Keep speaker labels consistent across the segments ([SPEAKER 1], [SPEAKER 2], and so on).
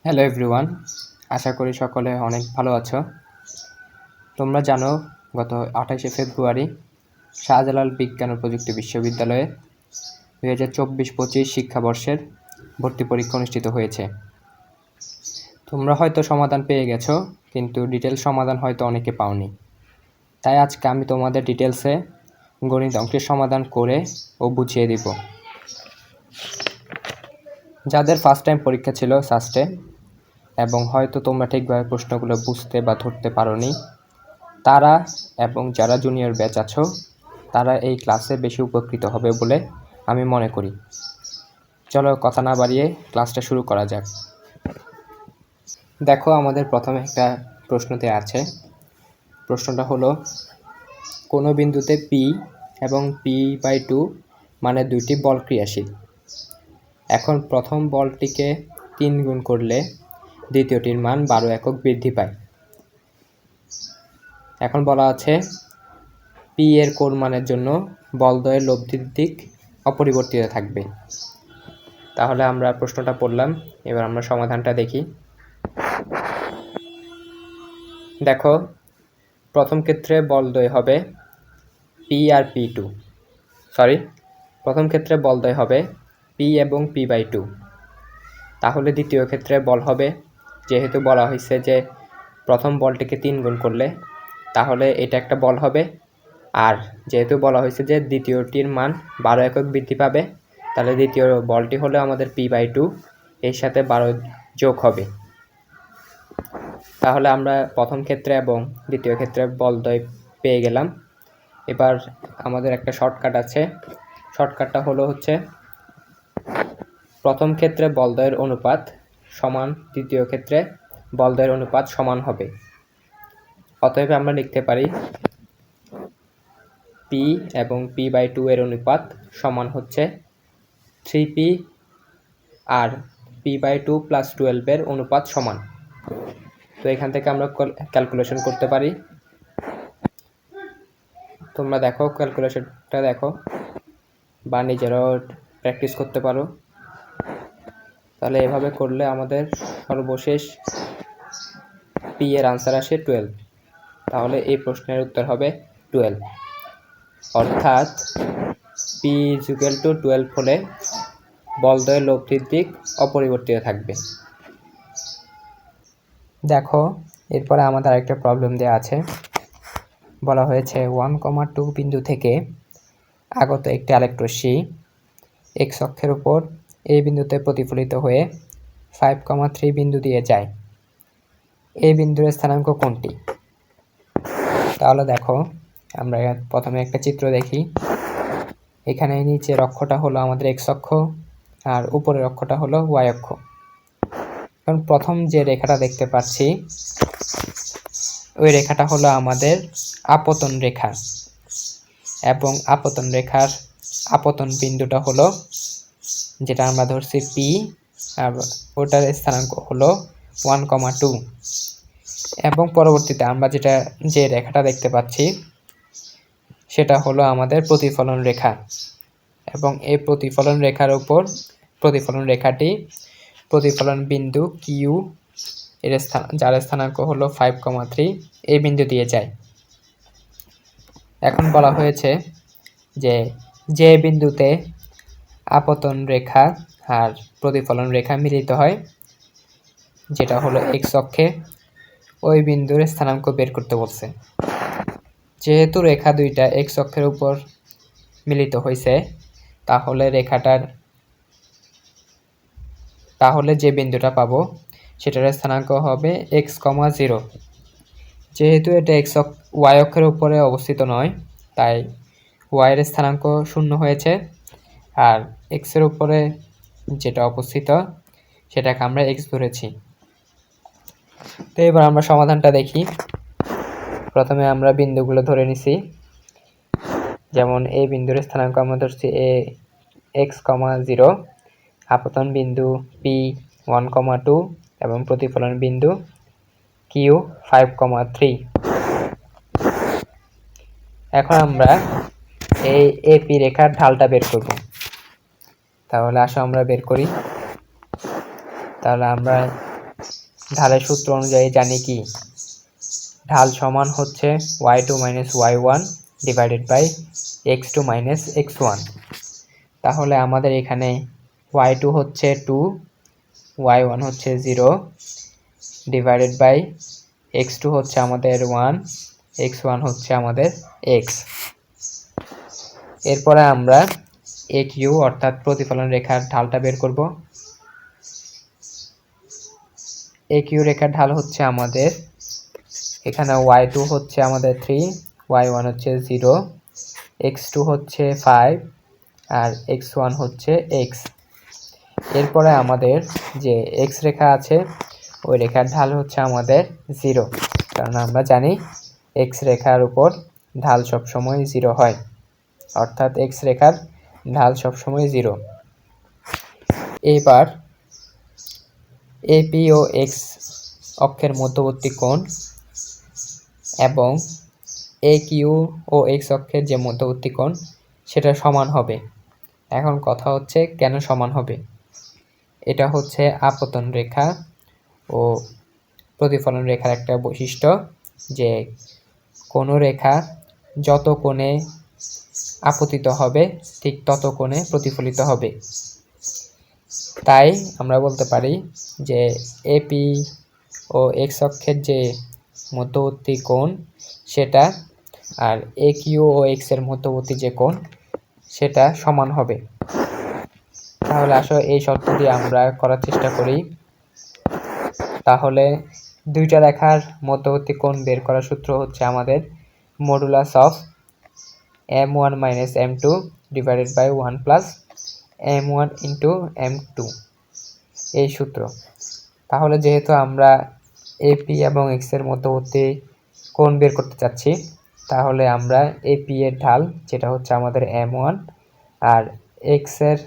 [SPEAKER 1] Hello everyone, আশা করি সকলে অনেক ভালো আছো। তোমরা জানো গত 28শে ফেব্রুয়ারি শাহজালাল বিজ্ঞান ও প্রযুক্তি বিশ্ববিদ্যালয়ে 2024-25 শিক্ষাবর্ষের ভর্তি পরীক্ষা অনুষ্ঠিত হয়েছে। তোমরা হয়তো সমাধান পেয়ে গেছো, কিন্তু ডিটেলস সমাধান হয়তো অনেকে পাওনি। তাই আজকে আমি তোমাদের ডিটেলসে গণিত অঙ্কের সমাধান করে ও বুঝিয়ে দিব। যাদের ফার্স্ট টাইম পরীক্ষা ছিল সাস্টে এবং হয়তো তোমরা ঠিকভাবে প্রশ্নগুলো বুঝতে বা ধরতে পারোনি, তারা এবং যারা জুনিয়র ব্যাচ আছো তারা এই ক্লাসে বেশি উপকৃত হবে বলে আমি মনে করি। চলো কথা না বাড়িয়ে ক্লাসটা শুরু করা যাক। দেখো, আমাদের প্রথমে একটা প্রশ্ন দেওয়া আছে। প্রশ্নটা হলো, কোনো বিন্দুতে পি এবং p/2 মানে দুইটি বল ক্রিয়াশীল। এখন প্রথম বলটিকে 3 গুণ করলে দ্বিতীয়টির মান 12 একক বৃদ্ধি পায়। এখন বলা আছে পি এর কোণ মানের জন্য বলদ্বয়ের লব্ধির দিক অপরিবর্তিত থাকবে। তাহলে আমরা প্রশ্নটা পড়লাম, এবার আমরা সমাধানটা দেখি। দেখো, প্রথম ক্ষেত্রে বলদ্বয় হবে পি আর p2, প্রথম ক্ষেত্রে বলদ্বয় হবে পি এবং p/2। তাহলে দ্বিতীয় ক্ষেত্রে বল হবে, যেহেতু বলা হয়েছে যে প্রথম বলটিকে 3 গুণ করলে, তাহলে এটা একটা বল হবে। আর যেহেতু বলা হয়েছে যে দ্বিতীয়টির মান 12 একক বৃদ্ধি পাবে, তাহলে দ্বিতীয় বলটি হলো আমাদের p/2, এর সাথে 12 যোগ হবে। তাহলে আমরা প্রথম ক্ষেত্রে এবং দ্বিতীয় ক্ষেত্রে বলদ্বয় পেয়ে গেলাম। এবার আমাদের একটা শর্টকাট আছে। শর্টকাটটা হচ্ছে প্রথম ক্ষেত্রে বলদ্বয়ের অনুপাত সমান দ্বিতীয় ক্ষেত্রে বলদ্বয়ের অনুপাত সমান হবে। অতএব আমরা লিখতে পারি p এবং p/2 এর অনুপাত সমান হচ্ছে 3p, আর p/2 + 12 এর অনুপাত সমান। তো এখান থেকে আমরা ক্যালকুলেশন করতে পারি। তোমরা দেখো, ক্যালকুলেশনটা দেখো বা নিজেরাও প্র্যাকটিস করতে পারো। তাহলে এভাবে করলে আমাদের সর্বশেষ p এর আনসার আসে 12। তাহলে এই প্রশ্নের উত্তর হবে 12। অর্থাৎ p = 12 হলে বলদ্বয়ের লব্ধির দিক অপরিবর্তিত থাকবে। দেখো, এরপরে আমাদের আরেকটা প্রবলেম দেওয়া আছে। বলা হয়েছে 1,2 বিন্দু থেকে আগত একটি আলোকরশ্মি x অক্ষের উপর এই বিন্দুতে প্রতিফলিত হয়ে 5,3 বিন্দু দিয়ে যায়। এই বিন্দুর স্থানাঙ্ক কোনটি? তাহলে দেখো, আমরা প্রথমে একটা চিত্র দেখি। এখানে নিচের অক্ষটা হলো আমাদের x অক্ষ আর উপরের অক্ষটা হলো y অক্ষ। কারণ প্রথম যে রেখাটা দেখতে পাচ্ছি, ওই রেখাটা হলো আমাদের আপতন রেখা, এবং আপতন রেখার আপতন বিন্দুটা হলো, যেটা আমরা ধরছি p, আর ওটার স্থানাঙ্ক হলো 1,2। এবং পরবর্তীতে আমরা যে রেখাটা দেখতে পাচ্ছি সেটা হলো আমাদের প্রতিফলন রেখা, এবং এই প্রতিফলন রেখার উপর প্রতিফলন রেখাটি প্রতিফলন বিন্দু q এর যার স্থানাঙ্ক হলো 5,3 এই বিন্দু দিয়ে যায়। এখন বলা হয়েছে যে বিন্দুতে আপতন রেখা আর প্রতিফলন রেখা মিলিত হয়, যেটা হলো x অক্ষে, ওই বিন্দুর স্থানাঙ্ক বের করতে বলছে। যেহেতু রেখা দুইটা x অক্ষের উপর মিলিত হয়েছে, তাহলে যে বিন্দুটা পাবো সেটার স্থানাঙ্ক হবে x, 0। যেহেতু এটা y অক্ষের উপরে অবস্থিত নয়, তাই y এর স্থানাঙ্ক 0 হয়েছে, আর x এর উপরে যেটা অবস্থিত সেটাকে আমরা x ধরেছি। তো এবার আমরা সমাধানটা দেখি। প্রথমে আমরা বিন্দুগুলো ধরে নিছি। যেমন এই বিন্দুর স্থানাঙ্ক আমরা ধরছি x, 0, আপতন বিন্দু p 1,2 এবং প্রতিফলন বিন্দু q 5,3। এখন আমরা এই AP রেখার ঢালটা বের করব। তাহলে আসো আমরা বের করি। তাহলে আমরা ঢালের সূত্র অনুযায়ী জানি কি ঢাল সমান হচ্ছে y2 minus y1 divided by x2 minus x1। তাহলে আমাদের এখানে y2 হচ্ছে 2, y1 হচ্ছে 0 ডিভাইডেড বাই x2 হচ্ছে আমাদের 1, x1 হচ্ছে আমাদের x। এরপরে আমরা AQ অর্থাৎ প্রতিফলন রেখার ঢালটা বের করব। AQ রেখার ঢাল হচ্ছে আমাদের এখানে y2 হচ্ছে আমাদের 3, y1 হচ্ছে 0, x2 হচ্ছে 5 আর x1 হচ্ছে x। এরপরে আমাদের যে x রেখা আছে ওই রেখার ঢাল হচ্ছে আমাদের 0, কারণ আমরা জানি x রেখার উপর ঢাল সবসময় 0 হয়, অর্থাৎ x রেখার ঢাল সবসময় 0। এবার AP ও x অক্ষের মধ্যবর্তী কোণ এবং AQ ও x অক্ষের যে মধ্যবর্তী কোণ সেটা সমান হবে। এখন কথা হচ্ছে কেন সমান হবে। এটা হচ্ছে আপতন রেখা ও প্রতিফলন রেখার একটা বৈশিষ্ট্য যে কোনো রেখা যত কোণে আপতিত হবে ঠিক তত কোণে প্রতিফলিত হবে। তাই আমরা বলতে পারি যে AP ও x অক্ষের যে মধ্যবর্তী কোণ সেটা আর AQ ও x এর মধ্যবর্তী যে কোণ সেটা সমান হবে। তাহলে আসলে এই শর্ত দিয়ে আমরা করার চেষ্টা করি। তাহলে দুইটা রেখার মধ্যবর্তী কোণ বের করার সূত্র হচ্ছে আমাদের modulus of m1 minus m2 divided by 1 plus m1 into m2, এই সূত্র। তাহলে যেহেতু আমরা AP এবং x এর মধ্যবর্তী কোণ বের করতে চাচ্ছি, তাহলে আমরা AP এর ঢাল যেটা হচ্ছে আমাদের m1 আর x এর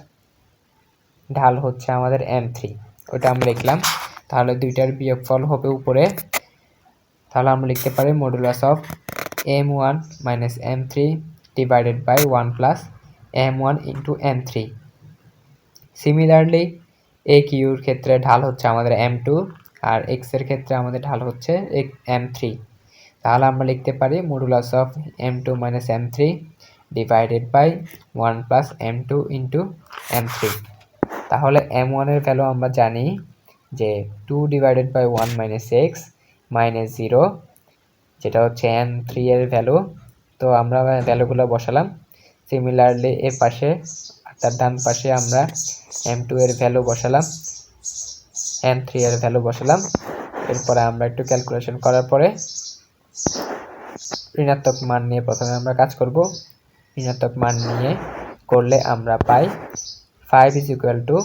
[SPEAKER 1] ঢাল হচ্ছে আমাদের m3, ওটা আমরা লিখলাম। তাহলে দুইটার বিয়োগফল হবে উপরে। তাহলে আমরা লিখতে পারি modulus of m1 minus m3 divided by 1 plus m1 into m3। Similarly AQ এর ক্ষেত্রে ঢাল হচ্ছে আমাদের m2 আর x এর ক্ষেত্রে আমাদের ঢাল হচ্ছে m3। তাহলে আমরা লিখতে পারি modulus of m2 minus m3 divided by 1 plus m2 into m3। তাহলে m1 এর ভ্যালু আমরা জানি যে 2 divided by 1 minus x minus 0, যেটা হচ্ছে m3 এর ভ্যালু। তো আমরা ভ্যালুগুলো বসালাম। সিমিলারলি এর পাশে অর্থাৎ ডান পাশে আমরা m2 এর ভ্যালু বসালাম, m3 এর ভ্যালু বসালাম। এরপরে আমরা একটু ক্যালকুলেশন করার পরে ঋণাত্মক মান নিয়ে প্রথমে আমরা কাজ করব। ঋণাত্মক মান নিয়ে করলে আমরা পাই 5 is equal to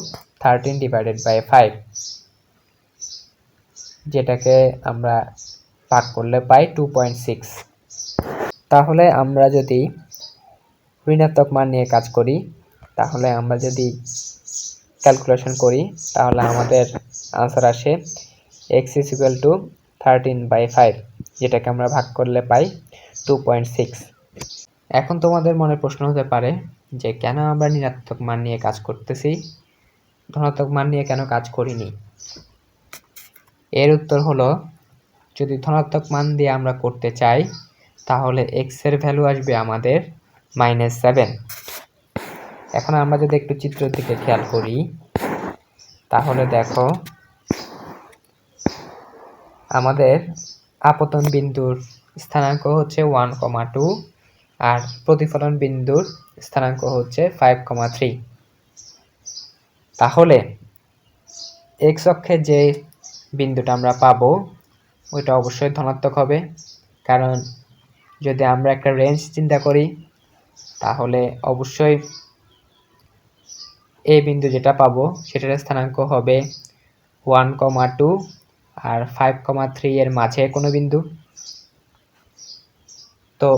[SPEAKER 1] 13 divided by 5, যেটাকে আমরা ভাগ করলে পাই 2.6। তাহলে আমরা যদি ঋণাত্মক মান নিয়ে কাজ করি, তাহলে আমরা যদি ক্যালকুলেশন করি তাহলে আমাদের আনসার আসে x is equal to 13/5, যেটাকে আমরা ভাগ করলে পাই 2.6। এখন তোমাদের মনে প্রশ্ন হতে পারে যে কেন আমরা ঋণাত্মক মান নিয়ে কাজ করতেছি, ধনাত্মক মান নিয়ে কেন কাজ করিনি। এর উত্তর হলো, যদি ধনাত্মক মান দিয়ে আমরা করতে চাই তাহলে x এর ভ্যালু আসবে আমাদের -7। এখন আমরা যদি একটু চিত্রের দিকে খেয়াল করি তাহলে দেখো আমাদের আপতন বিন্দুর স্থানাঙ্ক হচ্ছে 1,2 আর প্রতিফলন বিন্দুর স্থানাঙ্ক হচ্ছে 5,3। তাহলে x অক্ষে যে বিন্দুটা আমরা পাবো ওইটা অবশ্যই ধনাত্মক হবে, কারণ যদি আমরা একটা রেঞ্জ চিন্তা করি তাহলে অবশ্যই এই বিন্দু যেটা পাবো সেটার স্থানাঙ্ক হবে 1,2 আর 5,3 এর মাঝে কোনো বিন্দু। তো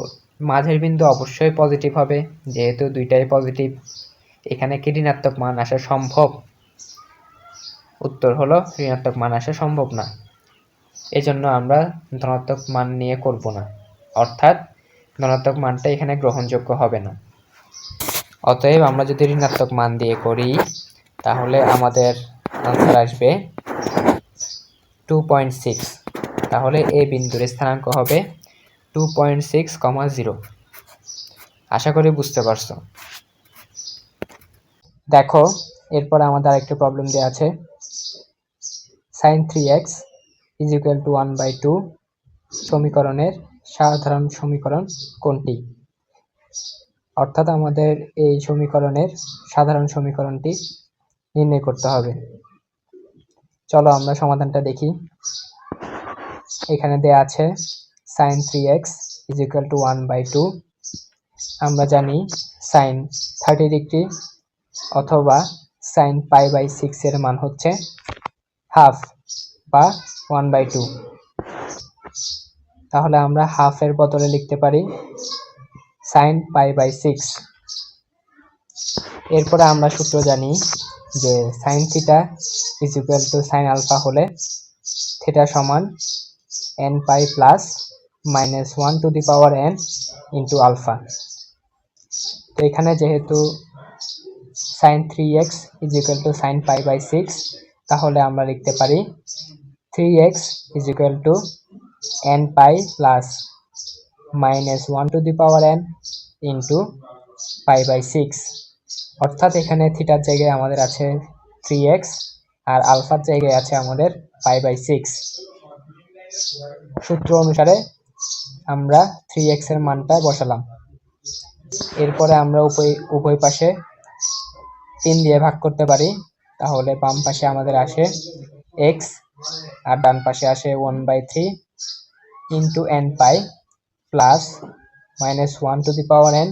[SPEAKER 1] মাঝের বিন্দু অবশ্যই পজিটিভ হবে, যেহেতু দুইটাই পজিটিভ। এখানে কি ঋণাত্মক মান আসা সম্ভব? উত্তর হলো ঋণাত্মক মান আসা সম্ভব না। এজন্য আমরা ধনাত্মক মান নিয়ে করব না, অর্থাৎ ধনাত্মক মানটা এখানে গ্রহণযোগ্য হবে না। অতএব আমরা যদি ঋণাত্মক মান দিয়ে করি তাহলে আমাদের আনসার আসবে 2.6, তাহলে এ বিন্দুর স্থানাঙ্ক হবে 2.6, 0। আশা করি বুঝতে পারছো। দেখো এরপরে আমাদের আরেকটি প্রবলেম দেওয়া আছে, sin 3x = 1/2 সমীকরণের সাধারণ সমীকরণ কোনটি? অর্থাৎ আমাদের এই সমীকরণের সাধারণ সমীকরণটি নির্ণয় করতে হবে। চলো আমরা সমাধানটা দেখি। এখানে দেয়া আছে sin 3x = 1/2। আমরা জানি sin 30 ডিগ্রি অথবা sin π/6 এর মান হচ্ছে হাফ বা 1/2। তাহলে আমরা হাফ এর বদলে লিখতে পারি sin π/6। এরপরে আমরা সূত্র জানি যে sin θ = sin আলফা হলে থিটা সমান nπ প্লাস -1 into আলফা। তো এখানে যেহেতু sin 3x = sin π/6, তাহলে আমরা লিখতে পারি 3x = nπ প্লাস -1 into π/6। অর্থাৎ এখানে থিটার জায়গায় আমাদের আছে 3x আর আলফার জায়গায় আছে আমাদের π/6। সূত্র অনুসারে আমরা 3x এর মানটা বসালাম। এরপরে আমরা উভয় পাশে 3 দিয়ে ভাগ করতে পারি, তাহলে বাম পাশে আমাদের আসে x আর ডান পাশে আসে 1/3 into nπ প্লাস -1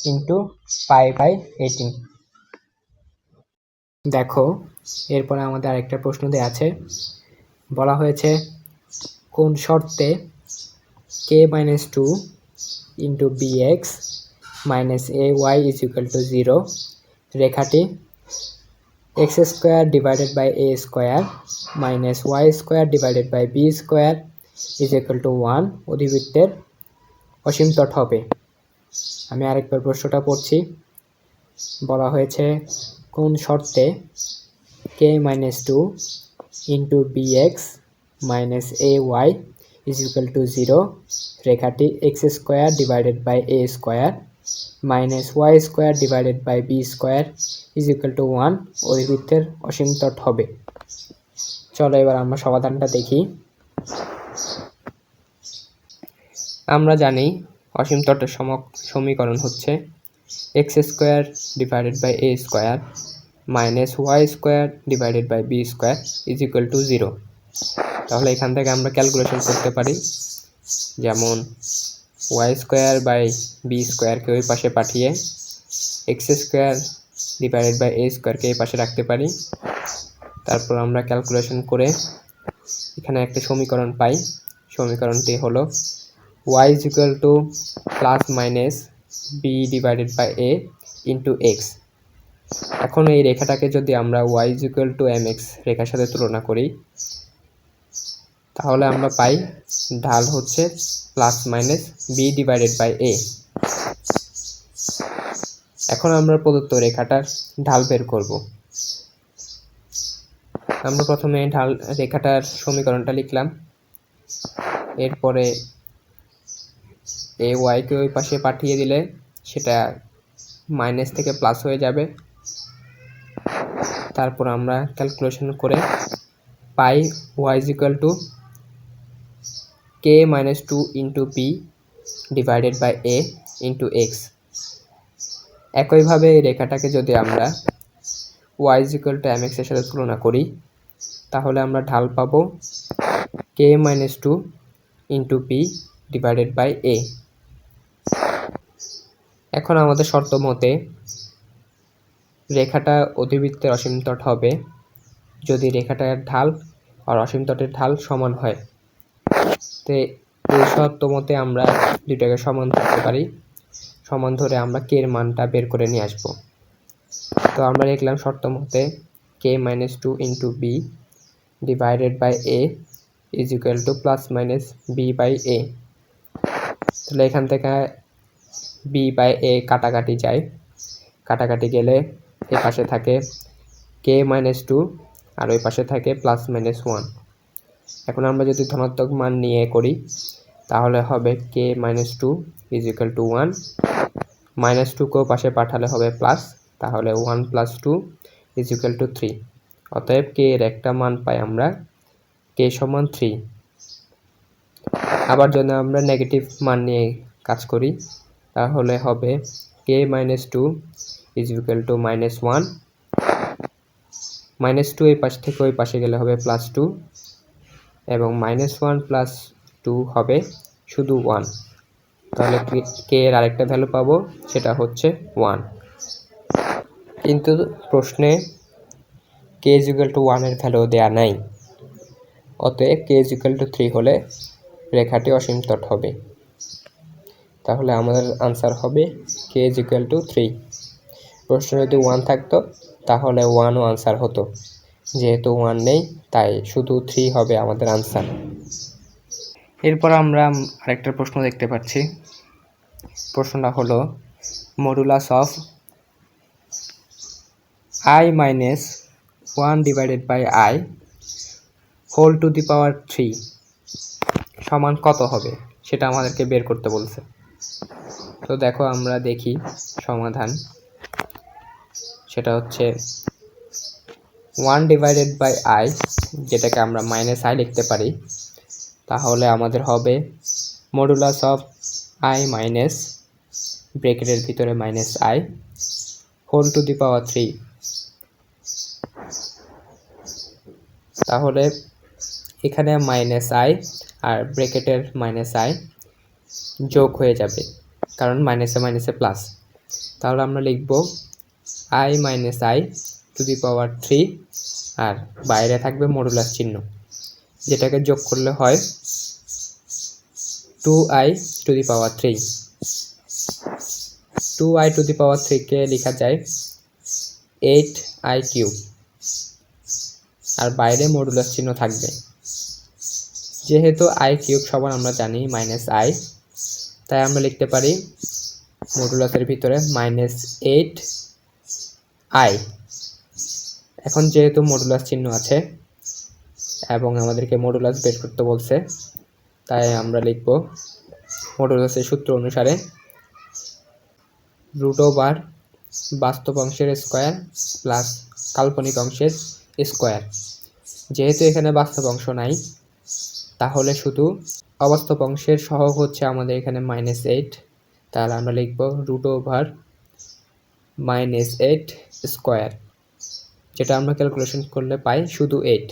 [SPEAKER 1] into π/18। দেখো এরপরে আমাদের আরেকটা প্রশ্ন দেওয়া আছে, বলা হয়েছে কোন শর্তে k-2 into bx minus ay = 0 রেখাটি x² / a² minus y² / b² = 1 অধিবৃত্তের অসীম তট হবে। আমি আরেকবার প্রশ্নটা পড়ছি। বলা হয়েছে কোন শর্তে k-2 into bx minus ay = 0 রেখাটি x² / a² minus y² / b² = 1 অধিবৃত্তের অসীম তট হবে। চলো এবার আমরা সমাধানটা দেখি। আমরা জানি অসীম তটের সমীকরণ হচ্ছে x² / a² minus y² / b² = 0। তাহলে এখান থেকে আমরা ক্যালকুলেশন করতে পারি, যেমন y² / b² কে ওই পাশে পাঠিয়ে x² / a² কে এই পাশে রাখতে পারি। তারপর আমরা ক্যালকুলেশন করে এখানে একটা সমীকরণ পাই। সমীকরণটি হলো y ± b/a into x। এখন এই রেখাটাকে যদি আমরা y mx রেখার সাথে তুলনা করি, তাহলে আমরা পাই ঢাল হচ্ছে ±b/a। এখন আমরা প্রদত্ত রেখাটার ঢাল বের করব। আমরা প্রথমে রেখাটার সমীকরণটা লিখলাম, এরপরে ay কে ওই পাশে পাঠিয়ে দিলে সেটা মাইনাস থেকে প্লাস হয়ে যাবে। তারপর আমরা ক্যালকুলেশন করে পাই y k-2 into b / a into x। একইভাবে এই রেখাটাকে যদি আমরা y mx এর সাথে তুলনা করি, তাহলে আমরা ঢাল পাবো k-2 into b / a। এখন আমাদের শর্ত মতে রেখাটা অধিবৃত্তের অসীম তট হবে যদি রেখাটার ঢাল আর অসীম তটের ঢাল সমান হয়। তো এই শর্ত মতে আমরা দুইটাকে সমান ধরতে পারি। সমান ধরে আমরা k এর মানটা বের করে নিয়ে আসব। তো আমরা লিখলাম শর্ত মতে k-2 into b / a = ±b/a। তাহলে এখান থেকে b/a কাটাকাটি যায়, কাটাকাটি গেলে এই পাশে থাকে k-2 আর ওই পাশে থাকে +-1। এখন আমরা যদি ধনাত্মক মান নিয়ে করি তাহলে হবে k - 2 = 1, -2 কেও পাশে পাঠালে হবে প্লাস, তাহলে 1 + 2 = 3। অতএব k এর একটা মান পাই আমরা, k = 3। আবার যদি আমরা নেগেটিভ মান নিয়ে কাজ করি তাহলে হবে k - 2 = -1, -2 এই পাশ থেকে ওই পাশে গেলে হবে +2, এবং -1 + 2 হবে শুধু 1। তাহলে k এর আরেকটা ভ্যালু পাবো, সেটা হচ্ছে 1। কিন্তু প্রশ্নে k = 1 এর ভ্যালু দেয়া নাই, অতএব k = 3 হলে রেখাটি অসীমতট হবে। তাহলে আমাদের আনসার হবে k = 3। প্রশ্নে যদি 1 থাকতো তাহলে 1ও আনসার হতো, যেহেতু 1 নেই তাই শুধু 3 হবে আমাদের আনসার। এরপর আমরা আরেকটা প্রশ্ন দেখতে পাচ্ছি। প্রশ্নটা হলো modulus of i - 1 / i whole to the power 3 সমান কত হবে সেটা আমাদেরকে বের করতে বলছে। তো দেখো আমরা দেখি সমাধান, সেটা হচ্ছে 1 / i, যেটাকে আমরা -i লিখতে পারি। তাহলে আমাদের হবে মডুলাস অফ i - ব্র্যাকেটের ভিতরে -i whole to the power 3। তাহলে এখানে -i আর ব্র্যাকেটের -i যোগ হয়ে যাবে, কারণ মাইনাসে মাইনাসে প্লাস। তাহলে আমরা লিখব i - i two the power 3, আর বাইরে থাকবে মডুলাস চিহ্ন, যেটাকে যোগ করলে হয় 2i two the power 3। 2i two the power 3 কে লেখা যায় 8i³ আর বাইরে মডুলাস চিহ্ন থাকবে। যেহেতু i³ সমান আমরা জানি -i, তাই আমরা লিখতে পারি মডুলাসের ভিতরে -8i। এখন যেহেতু মডুলাস চিহ্ন আছে এবং আমাদেরকে মডুলাস বের করতে বলছে, তাই আমরা লিখব মডুলাসের সূত্র অনুসারে √ বাস্তব অংশের স্কয়ার প্লাস কাল্পনিক অংশের স্কয়ার। যেহেতু এখানে বাস্তব অংশ নাই, তাহলে শুধু অবাস্তব অংশের সহগ হচ্ছে আমাদের এখানে -8, তাহলে আমরা লিখব √ -8², যেটা আমরা ক্যালকুলেশন করলে পাই শুধু 8।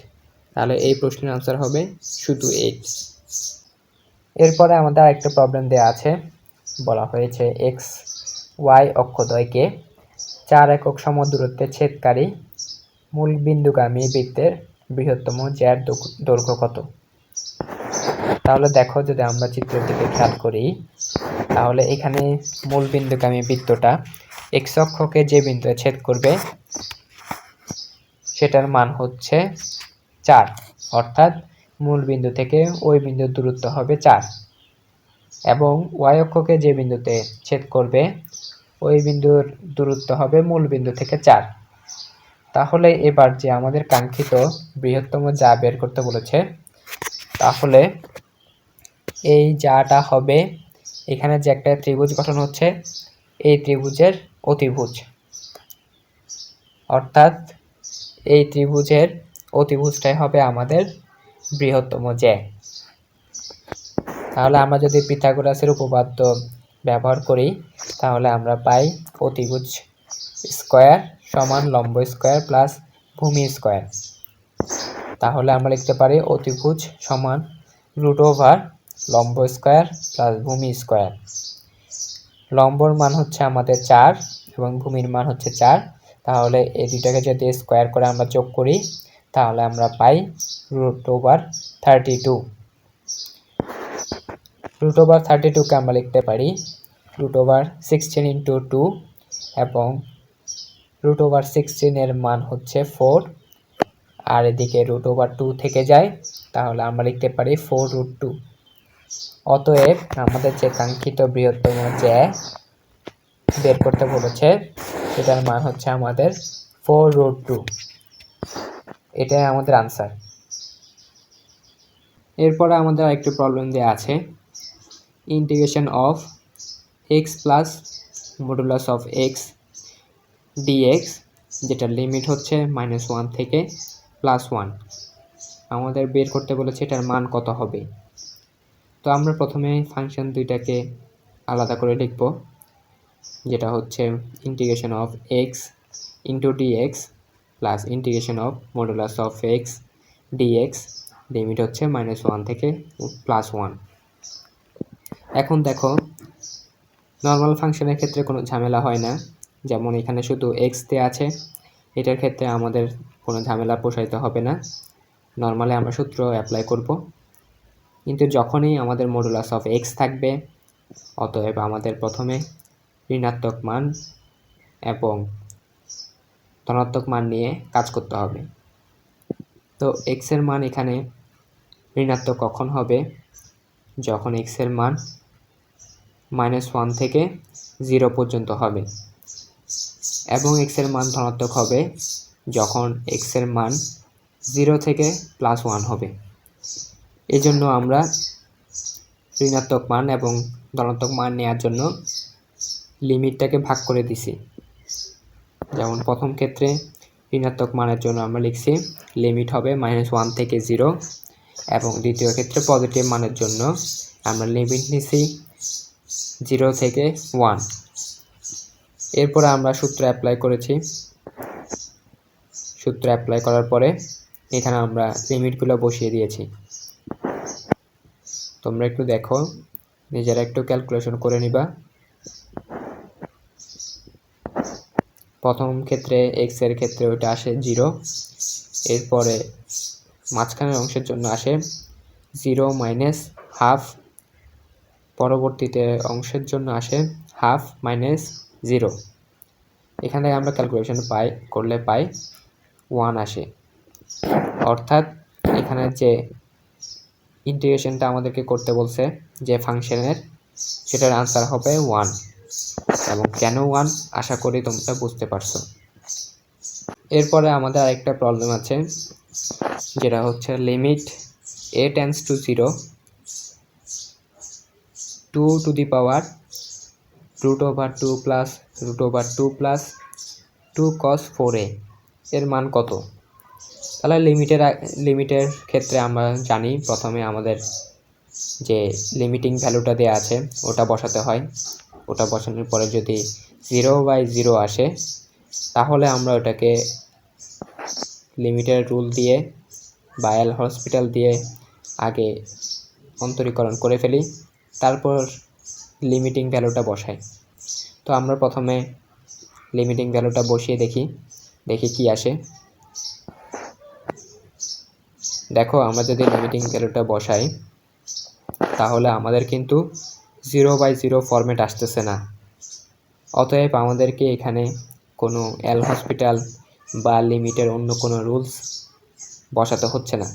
[SPEAKER 1] তাহলে এই প্রশ্নের আনসার হবে শুধু 8। এরপরে আমাদের আরেকটা প্রবলেম দেওয়া আছে, বলা হয়েছে x y অক্ষদ্বয়কে 4 একক সমদূরত্বে ছেদকারী মূল বিন্দুগামী বৃত্তের বৃহত্তম জ্যার দৈর্ঘ্য কত। তাহলে দেখো, যদি আমরা চিত্রের দিকে খেয়াল করি তাহলে এখানে মূল বিন্দুগামী বৃত্তটা x অক্ষকে যে বিন্দুতে ছেদ করবে সেটার মান হচ্ছে 4, অর্থাৎ মূল বিন্দু থেকে ওই বিন্দুর দূরত্ব হবে 4, এবং y অক্ষকে যে বিন্দুতে ছেদ করবে ওই বিন্দুর দূরত্ব হবে মূল বিন্দু থেকে 4। তাহলে এবার যে আমাদের কাঙ্ক্ষিত বৃহত্তম জ্যা বের করতে বলেছে, তাহলে এই জ্যাটা হবে এখানে যে একটা ত্রিভুজ গঠন হচ্ছে এই ত্রিভুজের অতিভুজ, অর্থাৎ এই ত্রিভুজের অতিভুজটাই হবে আমাদের বৃহত্তম জ্যা। তাহলে আমরা যদি পিথাগোরাসের উপপাদ্য ব্যবহার করি তাহলে আমরা পাই অতিভুজ স্কয়ার সমান লম্ব স্কয়ার প্লাস ভূমি স্কয়ার। তাহলে আমরা লিখতে পারি অতিভুজ সমান √ লম্ব স্কয়ার প্লাস ভূমি স্কয়ার। লম্বর মান হচ্ছে আমাদের 4 এবং ভূমির মান হচ্ছে 4, তাহলে এই দুটাকে যদি স্কয়ার করে আমরা যোগ করি তাহলে আমরা পাই √32। √32 কে আমরা লিখতে পারি √16 × 2, এবং √16 এর মান হচ্ছে 4, আর এদিকে √2 থেকে যায়, তাহলে আমরা লিখতে পারি 4√2। অতএব আমাদের যে কাঙ্ক্ষিত বৃহত্তম জ্যা বের করতে বলেছে সেটার মান হচ্ছে আমাদের 4√2। এটাই আমাদের আনসার। এরপরে আমাদের আরেকটি প্রবলেম দেওয়া আছে, integration of x plus modulus of x dx, যেটার লিমিট হচ্ছে -1 থেকে +1। আমাদের বের করতে বলেছে এটার মান কত হবে। তো আমরা প্রথমে ফাংশন দুইটাকে আলাদা করে লিখব, যেটা হচ্ছে integration of x into dx plus integration of modulus of x dx, limit হচ্ছে -1 থেকে +1। এখন দেখো, নর্মাল ফাংশনের ক্ষেত্রে কোনো ঝামেলা হয় না, যেমন এখানে শুধু এক্স দেওয়া আছে, এটার ক্ষেত্রে আমাদের কোনো ঝামেলা পোষাইতে হবে না, নর্মালি আমরা সূত্র অ্যাপ্লাই করব। কিন্তু যখনই আমাদের মডুলাস অফ এক্স থাকবে, অতএব আমাদের প্রথমে ঋণাত্মক মান এবং ধনাত্মক মান নিয়ে কাজ করতে হবে। তো এক্স এর মান এখানে ঋণাত্মক কখন হবে, যখন এক্স এর মান -1 থেকে 0 পর্যন্ত হবে, এবং এক্স এর মান ধনাত্মক হবে যখন এক্স এর মান 0 থেকে +1 হবে। এই জন্য আমরা ঋণাত্মক মান এবং ধনাত্মক মান নেওয়ার জন্য লিমিটটাকে ভাগ করে দিছি। যেমন প্রথম ক্ষেত্রে ঋণাত্মক মানের জন্য আমরা লিখছি লিমিট হবে -1 থেকে 0, এবং দ্বিতীয় ক্ষেত্রে পজিটিভ মানের জন্য আমরা লিমিট নিছি 0 থেকে 1। এরপরে আমরা সূত্র অ্যাপ্লাই করেছি, সূত্র অ্যাপ্লাই করার পরে এখানে আমরা লিমিটগুলো বসিয়ে দিয়েছি। তোমরা একটু দেখো, নিজেরা একটু ক্যালকুলেশন করে নিবা। প্রথম ক্ষেত্রে এক্স এর ক্ষেত্রে ওইটা আসে 0, এরপরে মাঝখানের অংশের জন্য আসে 0 - ½ পরবর্তীতে অংশের জন্য আসে ½ - 0। এখান থেকে আমরা ক্যালকুলেশন করলে পাই 1 আসে, অর্থাৎ এখানে যে ইন্টিগ্রেশনটা আমাদেরকে করতে বলছে যে ফাংশনের, সেটার আনসার হবে 1। এবং কেন 1 আশা করি তোমরা বুঝতে পারছো। এরপরে আমাদের আরেকটা প্রবলেম আছে, যেটা হচ্ছে limit a tends to 0 2√2 plus √2 plus 2 cos 4a এর মান কত। তাহলে লিমিটের ক্ষেত্রে আমরা জানি প্রথমে আমাদের যে লিমিটিং ভ্যালুটা দেওয়া আছে ওটা বসাতে হয়। ওটা বসানোর পরে যদি 0/0 আসে, তাহলে আমরা ওটাকে লিমিটের রুল দিয়ে বা এল হসপিটাল দিয়ে আগে অন্তরীকরণ করে ফেলি, তারপর লিমিটিং ভ্যালুটা বসাই। তো আমরা প্রথমে লিমিটিং ভ্যালুটা বসিয়ে দেখি কি আসে। দেখো, আমরা যদি লিমিটিং ভ্যালুটা বসাই, তাহলে আমাদের কিন্তু 0/0 ফরম্যাট আসতেছে না। অতএব আমাদেরকে এখানে কোনো এল হসপিটাল বা লিমিটের অন্য কোনো রুলস বসাতে হচ্ছে না,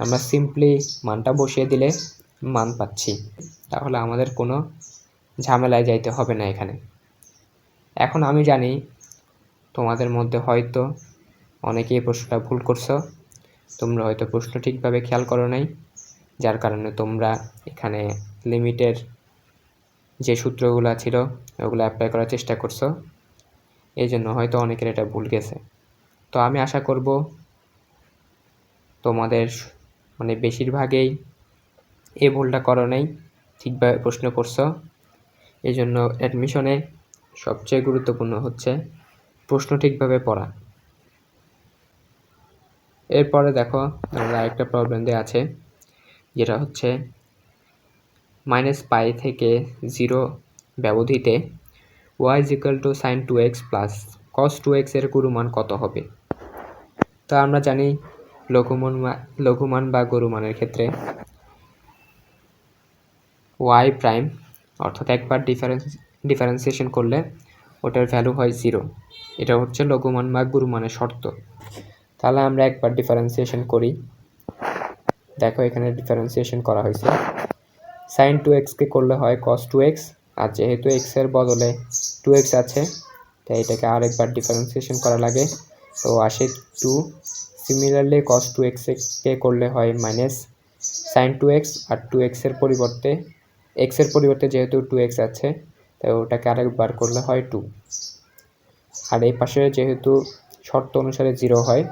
[SPEAKER 1] আমরা সিম্পলি মানটা বসিয়ে দিলে মান পাচ্ছি। তাহলে আমাদের কোনো ঝামেলায় যাইতে হবে না এখানে। এখন আমি জানি তোমাদের মধ্যে হয়তো অনেকেই প্রশ্নটা ভুল করছো, তোমরা হয়তো প্রশ্ন ঠিকভাবে খেয়াল করো নাই, যার কারণে তোমরা এখানে লিমিটের যে সূত্রগুলো ছিল ওগুলো অ্যাপ্লাই করার চেষ্টা করছো, এই জন্য হয়তো অনেকের এটা ভুল গেছে। তো আমি আশা করব তোমাদের বেশিরভাগেই এই ভুলটা করো নাই, ঠিকভাবে প্রশ্ন করছো। এই জন্য অ্যাডমিশনে সবচেয়ে গুরুত্বপূর্ণ হচ্ছে প্রশ্ন ঠিকভাবে পড়া। এরপরে দেখো, আমরা আরেকটা প্রবলেম দেওয়া আছে, যেটা হচ্ছে -π থেকে 0 ব্যবধিতে y = sin 2x plus cos 2x এর গুরুমান কত হবে। তো আমরা জানি লঘুমান বা গুরুমানের ক্ষেত্রে y প্রাইম, অর্থাৎ একবার ডিফারেন্সিয়েশন করলে ওটার ভ্যালু হয় 0। এটা হচ্ছে লঘুমান বা গুরুমানের শর্ত। তাহলে আমরা একবার ডিফারেন্সিয়েশন করি। দেখো, এখানে ডিফারেন্সিয়েশন করা হয়েছে, sin 2x কে করলে হয় cos 2x, আর যেহেতু x এর বদলে 2x আছে, তাই এটাকে আরেকবার ডিফারেন্সিয়েশন করা লাগে, তো আসে 2। সিমিলারলি cos 2x কে করলে হয় সাইন 2x আর 2x এর পরিবর্তে এক্সের পরিবর্তে যেহেতু 2x আছে তাই ওটাকে আরেকবার করলে হয় 2, আর এই পাশে যেহেতু শর্ত অনুসারে 0 হয়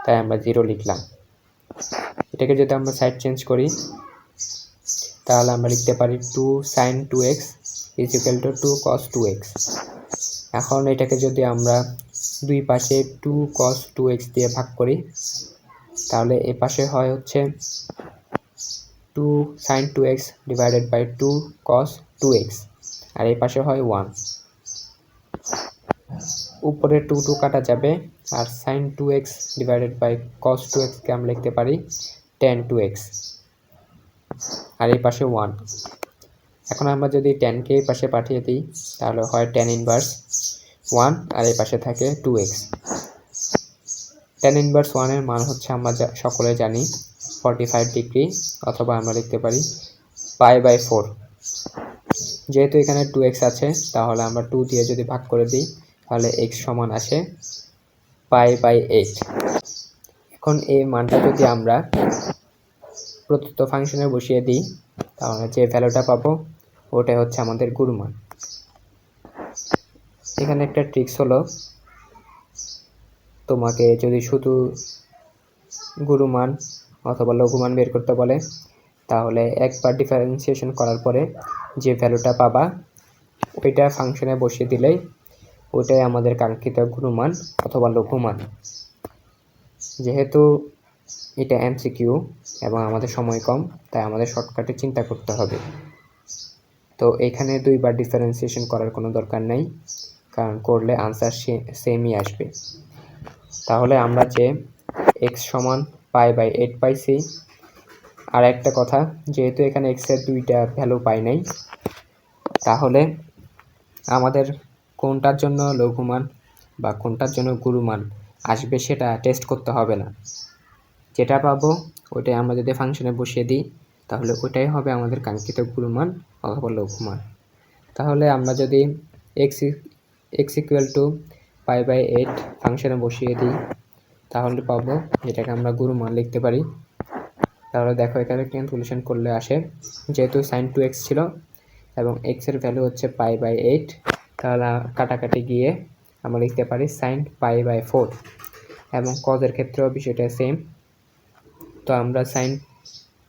[SPEAKER 1] তাই আমরা 0 লিখলাম। এটাকে যদি আমরা সাইড চেঞ্জ করি তাহলে আমরা লিখতে পারি 2 sin 2x is equal two 2 cos 2x। এখন এটাকে যদি আমরা দুই পাশে 2 cos 2x দিয়ে ভাগ করি তাহলে এ পাশে হয় হচ্ছে 2 sin 2x divided by 2 cos 2x, আর এই পাশে হয় 1। উপরে 2 কাটা যাবে, আর sin 2x divided by cos 2x কে আমরা লিখতে পারি tan 2x, আর এই পাশে 1। এখন আমরা যদি tan কে এই পাশে পাঠিয়ে দিই তাহলে হয় tan ইনভার্স 1, আর এই পাশে থাকে 2x। tan ইনভার্স 1 এর মান হচ্ছে আমরা সকলে জানি 45 ডিগ্রি, অথবা আমরা লিখতে পারি π/4। যেহেতু এখানে 2x আছে তাহলে আমরা 2 দিয়ে যদি ভাগ করে দিই তাহলে x সমান আসে π/8। এখন এই মানটা যদি আমরা প্রদত্ত ফাংশনে বসিয়ে দিই তাহলে যে ভ্যালুটা পাবো ওটাই হচ্ছে আমাদের গুরুমান। এখানে একটা ট্রিক্স হলো, তোমাকে যদি শুধু গুরুমান অথবা লঘুমান বের করতে বলে তাহলে একবার ডিফারেন্সিয়েশন করার পরে যে ভ্যালুটা পাবা ওইটা ফাংশনে বসিয়ে দিলেই ওটাই আমাদের কাঙ্ক্ষিত গুরুমান অথবা লঘুমান। যেহেতু এটা এমসিকিউ এবং আমাদের সময় কম তাই আমাদের শর্টকাটে চিন্তা করতে হবে। তো এখানে দুইবার ডিফারেন্সিয়েশন করার কোনো দরকার নেই, কারণ করলে আনসার সেমই আসবে। তাহলে আমরা যে x সমান π/8 পাইছি। আর একটা কথা, যেহেতু এখানে x এর দুইটা ভ্যালু পাই নাই তাহলে আমাদের কোনটার জন্য লঘুমান বা কোনটার জন্য গুরুমান আসবে সেটা টেস্ট করতে হবে না। যেটা পাবো ওইটাই আমরা যদি ফাংশনে বসিয়ে দিই তাহলে ওইটাই হবে আমাদের কাঙ্ক্ষিত গুরুমান অথবা লঘুমান। তাহলে আমরা যদি x ইকুয়াল টু π/8 ফাংশনে বসিয়ে দিই তাহলে পাবো যেটাকে আমরা গুরুমান লিখতে পারি। তাহলে দেখো এখানে ক্যালকুলেশন করলে আসে, যেহেতু sin 2x ছিল এবং x এর ভ্যালু হচ্ছে π/8, তাহলে কাটাকাটি গিয়ে আমরা লিখতে পারি sin π/4, এবং cos এর ক্ষেত্রেও বিষয়টা সেম। তো আমরা sin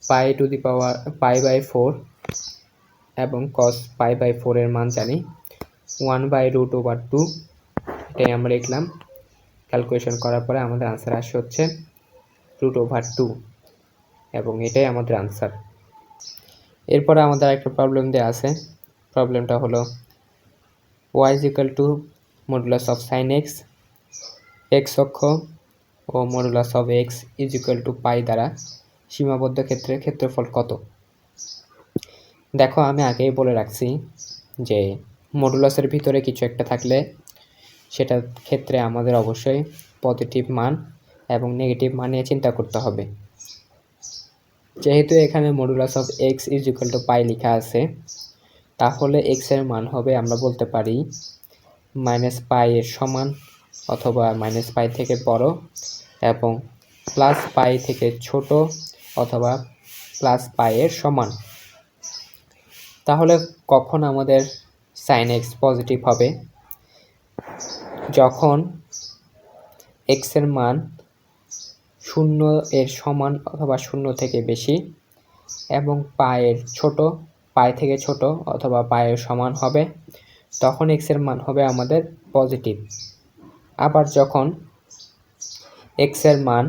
[SPEAKER 1] π/4 এবং cos π/4 এর মান জানি 1/√/2, এটাই আমরা লিখলাম। ক্যালকুলেশন করার পরে আমাদের আনসার আসে হচ্ছে √2, এবং এটাই আমাদের আনসার। এরপরে আমাদের একটা প্রবলেম দেওয়া আছে। প্রবলেমটা হলো y is equal to modulus of sin x, x অক্ষ ও modulus of x is equal to পাই দ্বারা সীমাবদ্ধ ক্ষেত্রের ক্ষেত্রফল কত। দেখো আমি আগেই বলে রাখছি যে মডুলাসের ভিতরে কিছু একটা থাকলে সেটার ক্ষেত্রে আমাদের অবশ্যই পজিটিভ মান এবং নেগেটিভ মান নিয়ে চিন্তা করতে হবে। যেহেতু এখানে modulus of x is equal to pi লেখা আছে, তাহলে x এর মান হবে আমরা বলতে পারি -π এর সমান অথবা -π থেকে বড় এবং +π থেকে ছোট অথবা +π এর সমান। তাহলে কখন আমাদের sin x পজিটিভ হবে? যখন x এর মান 0 এর সমান অথবা 0 থেকে বেশি এবং π থেকে ছোট অথবা π এর সমান হবে, তখন x এর মান হবে আমাদের পজিটিভ। আবার যখন x এর মান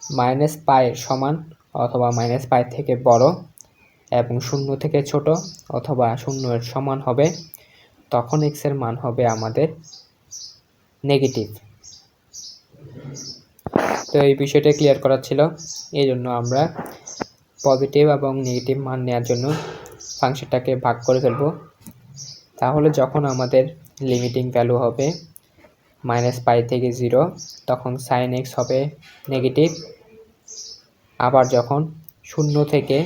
[SPEAKER 1] -π এর সমান অথবা -π থেকে বড় এবং 0 থেকে ছোট অথবা 0 এর সমান হবে, তখন x এর মান হবে আমাদের নেগেটিভ। তো এই বিষয়টা ক্লিয়ার করা ছিল, এই জন্য আমরা পজিটিভ এবং নেগেটিভ মান নেওয়ার জন্য ফাংশনটাকে ভাগ করে ফেলব। তাহলে যখন আমাদের লিমিটিং ভ্যালু হবে -π থেকে 0, তখন sin x হবে নেগেটিভ। আবার যখন 0 থেকে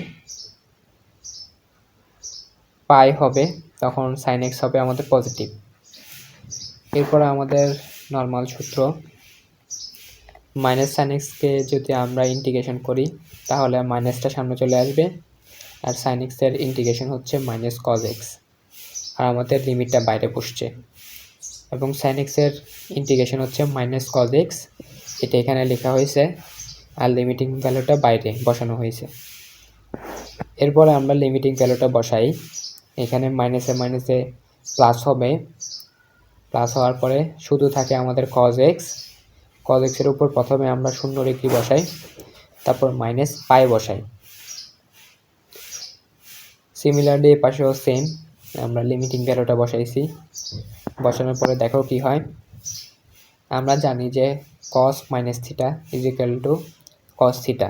[SPEAKER 1] π হবে তখন sin x হবে আমাদের পজিটিভ। এরপর আমাদের নর্মাল সূত্র মাইনাস সাইন এক্সকে যদি আমরা ইন্টিগ্রেশন করি তাহলে মাইনাসটা সামনে চলে আসবে, আর সাইন এক্সের ইন্টিগ্রেশন হচ্ছে মাইনাস কজ এক্স, আর আমাদের লিমিটটা বাইরে বসছে, এবং সাইন এক্সের ইন্টিগ্রেশন হচ্ছে মাইনাস কজ এক্স, এটা এখানে লেখা হয়েছে, আর লিমিটিং ভ্যালুটা বাইরে বসানো হয়েছে। এরপরে আমরা লিমিটিং ভ্যালুটা বসাই, এখানে মাইনাসে মাইনাসে প্লাস হবে, প্লাস হওয়ার পরে শুধু থাকে আমাদের কজ এক্স, কজ এক্সের উপর প্রথমে আমরা 0 ডিগ্রি বসাই, তারপর মাইনাস পাই বসাই। সিমিলারলি এই পাশেও সেম, আমরা লিমিটিং ভ্যালুটা বসাইছি, বসানোর পরে দেখো কি হয়। আমরা জানি যে cos minus theta is equal to cos theta,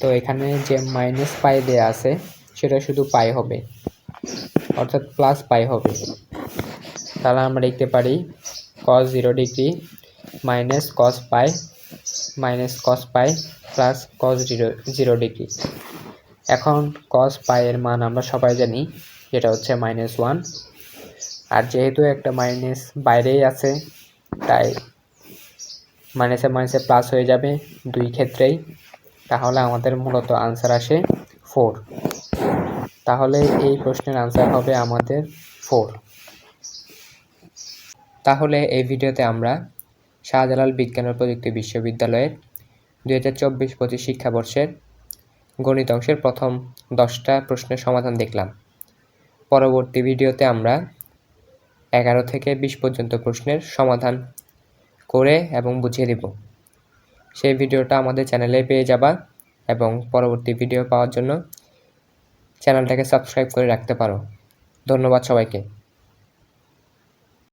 [SPEAKER 1] তো এখানে যে মাইনাস পাই দেয়া আছে সেটা শুধু পাই হবে, অর্থাৎ প্লাস পাই হবে। তাহলে আমরা লিখতে পারি কস 0 ডিগ্রি মাইনাস কস পাই প্লাস কস 0 ডিগ্রি। এখন কস পাই এর মান আমরা সবাই জানি, যেটা হচ্ছে -1, আর যেহেতু একটা মাইনাস বাইরেই আছে তাই মাইনাসে মাইনাসে প্লাস হয়ে যাবে দুই ক্ষেত্রেই, তাহলে আমাদের মূলত আনসার আসে 4। তাহলে এই প্রশ্নের আনসার হবে আমাদের 4। তাহলে এই ভিডিওতে আমরা শাহজালাল বিজ্ঞান ও প্রযুক্তি বিশ্ববিদ্যালয়ের 2024-25 শিক্ষাবর্ষের গণিত অংশের প্রথম 10টা প্রশ্নের সমাধান দেখলাম। পরবর্তী ভিডিওতে আমরা 11 থেকে 20 পর্যন্ত প্রশ্নের সমাধান করে এবং বুঝিয়ে দেব। সেই ভিডিওটা আমাদের চ্যানেলে পেয়ে যাবা, এবং পরবর্তী ভিডিও পাওয়ার জন্য চ্যানেলটাকে সাবস্ক্রাইব করে রাখতে পারো। ধন্যবাদ সবাইকে।